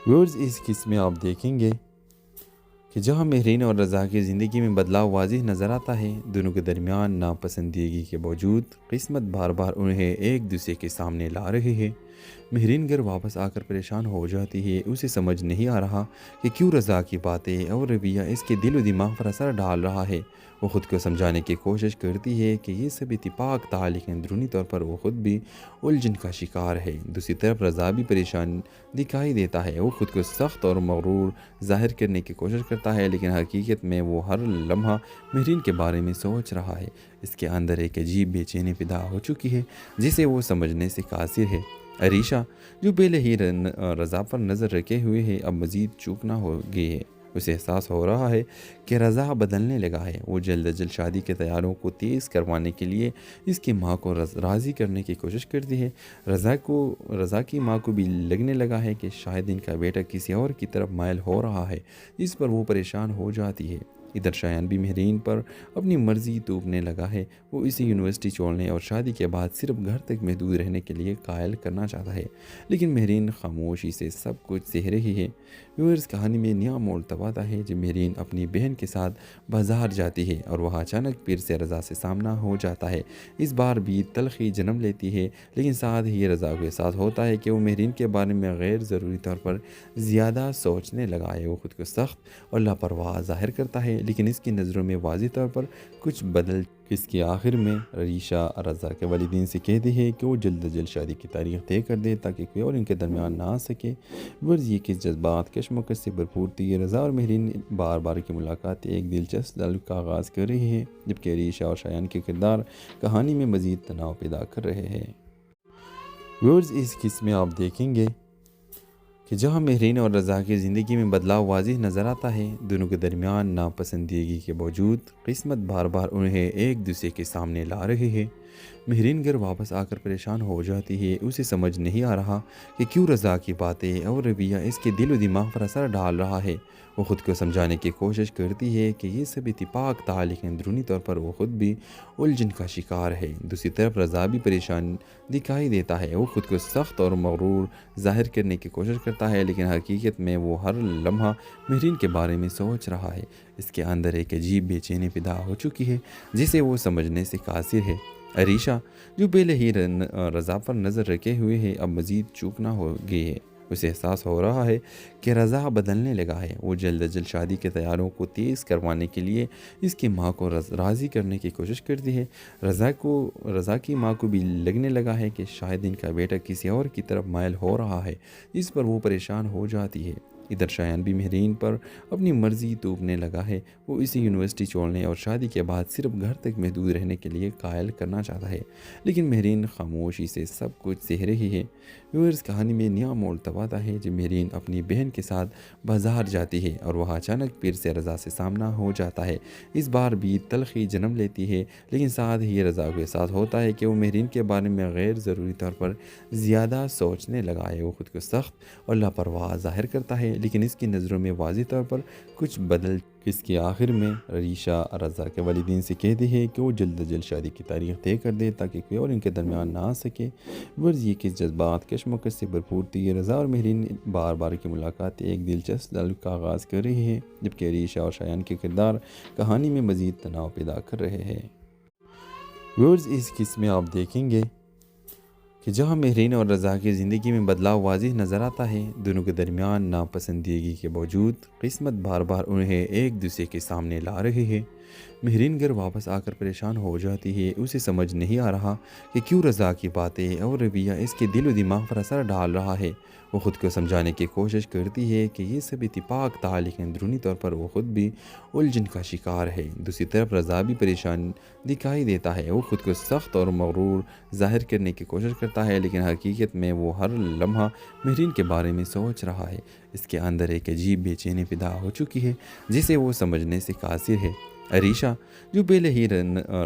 ورز اس قسم میں آپ دیکھیں گے کہ جہاں مہرین اور رضا کی زندگی میں بدلاؤ واضح نظر آتا ہے، دونوں کے درمیان ناپسندیدگی کے باوجود قسمت بار بار انہیں ایک دوسرے کے سامنے لا رہی ہے۔ مہرین گھر واپس آ کر پریشان ہو جاتی ہے، اسے سمجھ نہیں آ رہا کہ کیوں رضا کی باتیں اور رویہ اس کے دل و دماغ پر اثر ڈال رہا ہے۔ وہ خود کو سمجھانے کی کوشش کرتی ہے کہ یہ سب اتفاق تھا، لیکن اندرونی طور پر وہ خود بھی الجھن کا شکار ہے۔ دوسری طرف رضا بھی پریشان دکھائی دیتا ہے، وہ خود کو سخت اور مغرور ظاہر کرنے کی کوشش کرتا ہے، لیکن حقیقت میں وہ ہر لمحہ مہرین کے بارے میں سوچ رہا ہے۔ اس کے اندر ایک عجیب بے چینی پیدا ہو چکی ہے جسے وہ سمجھنے سے قاصر ہے۔ عریشہ جو پہلے ہی رضا پر نظر رکھے ہوئے ہے، اب مزید چوکنا ہو گئی ہے۔ اسے احساس ہو رہا ہے کہ رضا بدلنے لگا ہے۔ وہ جلد از جلد شادی کے تیاروں کو تیز کروانے کے لیے اس کی ماں کو راضی کرنے کی کوشش کرتی ہے۔ رضا کی ماں کو بھی لگنے لگا ہے کہ شاید ان کا بیٹا کسی اور کی طرف مائل ہو رہا ہے، جس پر وہ پریشان ہو جاتی ہے۔ ادھر شایان بھی مہرین پر اپنی مرضی توپنے لگا ہے۔ وہ اسے یونیورسٹی چھوڑنے اور شادی کے بعد صرف گھر تک محدود رہنے کے لیے قائل کرنا چاہتا ہے، لیکن مہرین خاموشی سے سب کچھ سہ رہی ہے۔ ویورز کہانی میں نیا موڑ تب آتا ہے جب مہرین اپنی بہن کے ساتھ بازار جاتی ہے اور وہاں اچانک پھر سے رضا سے سامنا ہو جاتا ہے۔ اس بار بھی تلخی جنم لیتی ہے، لیکن ساتھ ہی رضا کے ساتھ ہوتا ہے کہ وہ مہرین کے بارے میں غیر ضروری طور پر زیادہ سوچنے لگا ہے۔ وہ خود کو سخت اور لاپرواہ ظاہر کرتا ہے، لیکن اس کی نظروں میں واضح طور پر کچھ بدل۔ اس کے آخر میں عریشہ رضا کے والدین سے کہتی ہے کہ وہ جلد از جلد شادی کی تاریخ طے کر دے تاکہ کوئی اور ان کے درمیان نہ آ سکے۔ ورز یہ کہ جذبات کشمکش سے بھرپور تھی۔ رضا اور مہرین بار بار کی ملاقات ایک دلچسپ تعلق کا آغاز کر رہی ہے، جبکہ عریشہ اور شایان کے کردار کہانی میں مزید تناؤ پیدا کر رہے ہیں۔ ورز اس قسم میں آپ دیکھیں گے کہ جہاں مہرین اور رضا کی زندگی میں بدلاؤ واضح نظر آتا ہے، دونوں کے درمیان ناپسندیدگی کے باوجود قسمت بار بار انہیں ایک دوسرے کے سامنے لا رہی ہے۔ مہرین گھر واپس آ کر پریشان ہو جاتی ہے، اسے سمجھ نہیں آ رہا کہ کیوں رضا کی باتیں اور رویہ اس کے دل و دماغ پر اثر ڈال رہا ہے۔ وہ خود کو سمجھانے کی کوشش کرتی ہے کہ یہ سب اتفاق تھا، لیکن اندرونی طور پر وہ خود بھی الجھن کا شکار ہے۔ دوسری طرف رضا بھی پریشان دکھائی دیتا ہے، وہ خود کو سخت اور مغرور ظاہر کرنے کی کوشش کرتا ہے، لیکن حقیقت میں وہ ہر لمحہ مہرین کے بارے میں سوچ رہا ہے۔ اس کے اندر ایک عجیب بے چینی پیدا ہو چکی ہے جسے وہ سمجھنے سے قاصر ہے۔ عریشہ جو پہلے ہی رضا پر نظر رکھے ہوئے ہے، اب مزید چوکنا ہو گئی ہے۔ اسے احساس ہو رہا ہے کہ رضا بدلنے لگا ہے۔ وہ جلد از جلد شادی کے تیاروں کو تیز کروانے کے لیے اس کی ماں کو راضی کرنے کی کوشش کرتی ہے۔ رضا کی ماں کو بھی لگنے لگا ہے کہ شاید ان کا بیٹا کسی اور کی طرف مائل ہو رہا ہے، جس پر وہ پریشان ہو جاتی ہے۔ ادھر شایان بھی مہرین پر اپنی مرضی توپنے لگا ہے۔ وہ اسے یونیورسٹی چھوڑنے اور شادی کے بعد صرف گھر تک محدود رہنے کے لیے قائل کرنا چاہتا ہے، لیکن مہرین خاموشی سے سب کچھ سہ رہی ہے۔ ویورز، کہانی میں نیا موڑ تب آتا ہے جب مہرین اپنی بہن کے ساتھ بازار جاتی ہے اور وہاں اچانک پھر سے رضا سے سامنا ہو جاتا ہے۔ اس بار بھی تلخی جنم لیتی ہے، لیکن ساتھ ہی رضا کے ساتھ ہوتا ہے کہ وہ مہرین کے بارے میں غیر ضروری طور پر زیادہ سوچنے لگا ہے۔ وہ خود کو سخت اور لاپرواہ ظاہر کرتا ہے، لیکن اس کی نظروں میں واضح طور پر کچھ بدل اس کے آخر میں عریشہ رضا کے والدین سے کہتی ہے کہ وہ جلد از جلد شادی کی تاریخ طے کر دے تاکہ کوئی اور ان کے درمیان نہ آ سکے۔ ورز یہ کہ جذبات کشمکش سے بھرپور تھی۔ رضا اور مہرین بار بار کی ملاقات ایک دلچسپ تعلق کا آغاز کر رہی ہے، جبکہ عریشہ اور شایان کے کردار کہانی میں مزید تناؤ پیدا کر رہے ہیں۔ ورز اس قسم میں آپ دیکھیں گے کہ جہاں مہرین اور رضا کی زندگی میں بدلاؤ واضح نظر آتا ہے، دونوں کے درمیان ناپسندیدگی کے باوجود قسمت بار بار انہیں ایک دوسرے کے سامنے لا رہی ہے۔ مہرین گھر واپس آ کر پریشان ہو جاتی ہے۔ اسے سمجھ نہیں آ رہا کہ کیوں رضا کی باتیں اور رویہ اس کے دل و دماغ پر اثر ڈال رہا ہے۔ وہ خود کو سمجھانے کی کوشش کرتی ہے کہ یہ سب اتفاق تھا، لیکن اندرونی طور پر وہ خود بھی الجھن کا شکار ہے۔ دوسری طرف رضا بھی پریشان دکھائی دیتا ہے۔ وہ خود کو سخت اور مغرور ظاہر کرنے کی کوشش کرتا ہے، لیکن حقیقت میں وہ ہر لمحہ مہرین کے بارے میں سوچ رہا ہے۔ اس کے اندر ایک عجیب بے چینی پیدا ہو چکی ہے جسے وہ سمجھنے سے قاصر ہے۔ عریشہ، جو پہلے ہی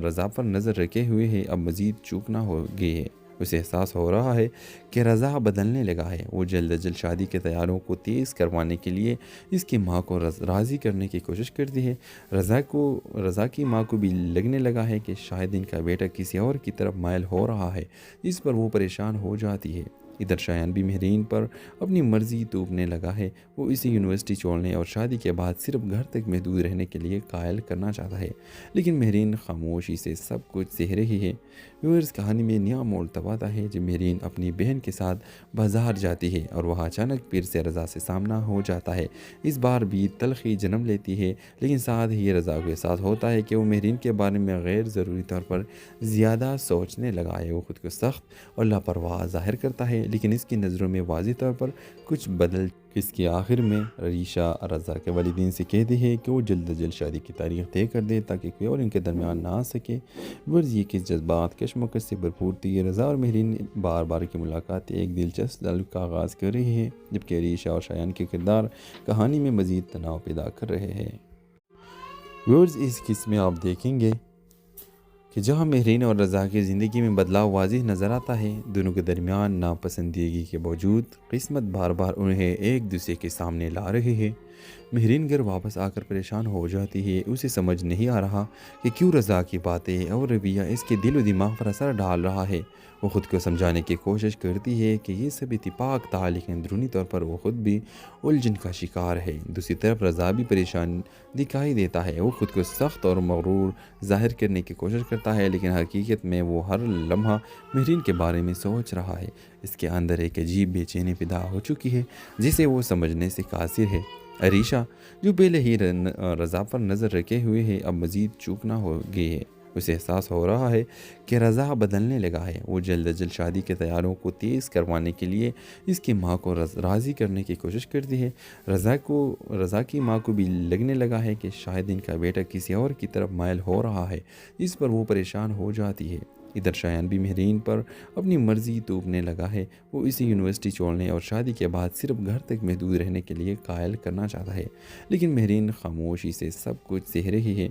رضا پر نظر رکھے ہوئے ہے، اب مزید چوکنا ہو گئی ہے۔ اسے احساس ہو رہا ہے کہ رضا بدلنے لگا ہے۔ وہ جلد از جلد شادی کے تیاریوں کو تیز کروانے کے لیے اس کی ماں کو راضی کرنے کی کوشش کرتی ہے۔ رضا کی ماں کو بھی لگنے لگا ہے کہ شاید ان کا بیٹا کسی اور کی طرف مائل ہو رہا ہے، جس پر وہ پریشان ہو جاتی ہے۔ ادھر شایان بھی مہرین پر اپنی مرضی توپنے لگا ہے۔ وہ اسے یونیورسٹی چھوڑنے اور شادی کے بعد صرف گھر تک محدود رہنے کے لیے قائل کرنا چاہتا ہے، لیکن مہرین خاموشی سے سب کچھ سہ رہی ہے۔ ویورز، کہانی میں نیا موڑ تب آتا ہے جب مہرین اپنی بہن کے ساتھ بازار جاتی ہے اور وہاں اچانک پھر سے رضا سے سامنا ہو جاتا ہے۔ اس بار بھی تلخی جنم لیتی ہے، لیکن ساتھ ہی رضا کے ساتھ ہوتا ہے کہ وہ مہرین کے بارے میں غیر ضروری طور پر زیادہ سوچنے لگا ہے۔ وہ خود کو سخت اور لاپرواہ ظاہر کرتا ہے، لیکن اس کی نظروں میں واضح طور پر کچھ بدل اس کے آخر میں عریشہ رضا کے والدین سے کہتی ہے کہ وہ جلد از جلد شادی کی تاریخ طے کر دے تاکہ کوئی اور ان کے درمیان نہ آ سکے۔ ورز یہ کہ جذبات کشمکش سے بھرپور تھی۔ رضا اور مہرین بار بار کی ملاقات ایک دلچسپ تعلق کا آغاز کر رہی ہے، جبکہ عریشہ اور شایان کے کردار کہانی میں مزید تناؤ پیدا کر رہے ہیں۔ ورز اس قسم میں آپ دیکھیں گے کہ جہاں مہرین اور رضا کی زندگی میں بدلاؤ واضح نظر آتا ہے، دونوں کے درمیان ناپسندیدگی کے باوجود قسمت بار بار انہیں ایک دوسرے کے سامنے لا رہی ہے۔ مہرین گھر واپس آ کر پریشان ہو جاتی ہے۔ اسے سمجھ نہیں آ رہا کہ کیوں رضا کی باتیں اور رویہ اس کے دل و دماغ پر اثر ڈال رہا ہے۔ وہ خود کو سمجھانے کی کوشش کرتی ہے کہ یہ سب اتفاق تھا، لیکن اندرونی طور پر وہ خود بھی الجھن کا شکار ہے۔ دوسری طرف رضا بھی پریشان دکھائی دیتا ہے۔ وہ خود کو سخت اور مغرور ظاہر کرنے کی کوشش کرتا ہے، لیکن حقیقت میں وہ ہر لمحہ مہرین کے بارے میں سوچ رہا ہے۔ اس کے اندر ایک عجیب بے چینی پیدا ہو چکی ہے جسے وہ سمجھنے سے قاصر ہے۔ عریشہ، جو پہلے ہی رضا پر نظر رکھے ہوئے ہے، اب مزید چوکنا ہو گئی ہے۔ اسے احساس ہو رہا ہے کہ رضا بدلنے لگا ہے۔ وہ جلد از جلد شادی کے تیاریوں کو تیز کروانے کے لیے اس کی ماں کو راضی کرنے کی کوشش کرتی ہے۔ رضا کی ماں کو بھی لگنے لگا ہے کہ شاید ان کا بیٹا کسی اور کی طرف مائل ہو رہا ہے، جس پر وہ پریشان ہو جاتی ہے۔ ادھر شایان بھی مہرین پر اپنی مرضی توپنے لگا ہے۔ وہ اسے یونیورسٹی چھوڑنے اور شادی کے بعد صرف گھر تک محدود رہنے کے لیے قائل کرنا چاہتا ہے، لیکن مہرین خاموشی سے سب کچھ سہ رہی ہے۔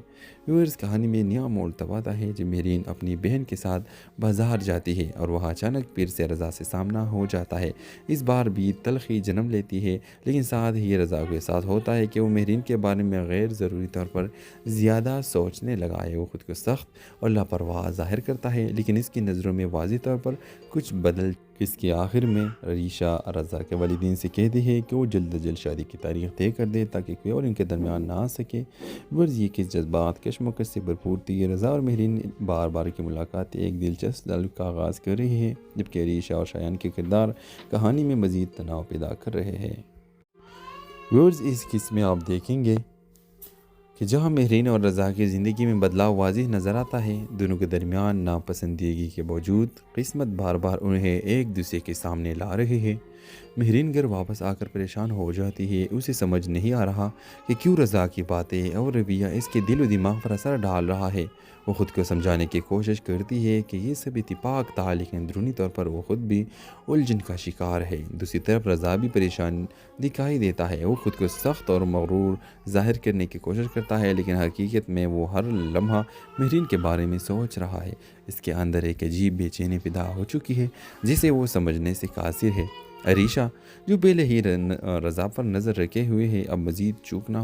ویورز، کہانی میں نیا موڑ تب آتا ہے جب مہرین اپنی بہن کے ساتھ بازار جاتی ہے اور وہاں اچانک پھر سے رضا سے سامنا ہو جاتا ہے۔ اس بار بھی تلخی جنم لیتی ہے، لیکن ساتھ ہی رضا کے ساتھ ہوتا ہے کہ وہ مہرین کے بارے میں غیر ضروری طور پر زیادہ سوچنے لگا ہے۔ وہ خود کو سخت اور لاپرواہ ظاہر کرتا ہے، لیکن اس کی نظروں میں واضح طور پر کچھ بدل اس کے آخر میں عریشہ رضا کے والدین سے کہتی ہے کہ وہ جلد از جلد شادی کی تاریخ طے کر دے تاکہ کوئی اور ان کے درمیان نہ آ سکے۔ ورز یہ کہ جذبات کشمکش سے بھرپور تھی۔ رضا اور مہرین بار بار کی ملاقات ایک دلچسپ تعلق کا آغاز کر رہی ہے، جبکہ عریشہ اور شایان کے کردار کہانی میں مزید تناؤ پیدا کر رہے ہیں۔ ورز اس قسم میں آپ دیکھیں گے کہ جہاں مہرین اور رضا کی زندگی میں بدلاؤ واضح نظر آتا ہے، دونوں کے درمیان ناپسندیدگی کے باوجود قسمت بار بار انہیں ایک دوسرے کے سامنے لا رہی ہے۔ مہرین گھر واپس آ کر پریشان ہو جاتی ہے، اسے سمجھ نہیں آ رہا کہ کیوں رضا کی باتیں اور رویہ اس کے دل و دماغ پر اثر ڈال رہا ہے۔ وہ خود کو سمجھانے کی کوشش کرتی ہے کہ یہ سب اتفاق تھا، لیکن اندرونی طور پر وہ خود بھی الجھن کا شکار ہے۔ دوسری طرف رضا بھی پریشان دکھائی دیتا ہے، وہ خود کو سخت اور مغرور ظاہر کرنے کی کوشش کرتا ہے، لیکن حقیقت میں وہ ہر لمحہ مہرین کے بارے میں سوچ رہا ہے۔ اس کے اندر ایک عجیب بے چینی پیدا ہو چکی ہے جسے وہ سمجھنے سے قاصر ہے۔ عریشہ جو پہلے ہی رضا پر نظر رکھے ہوئے ہے، اب مزید چوک نہ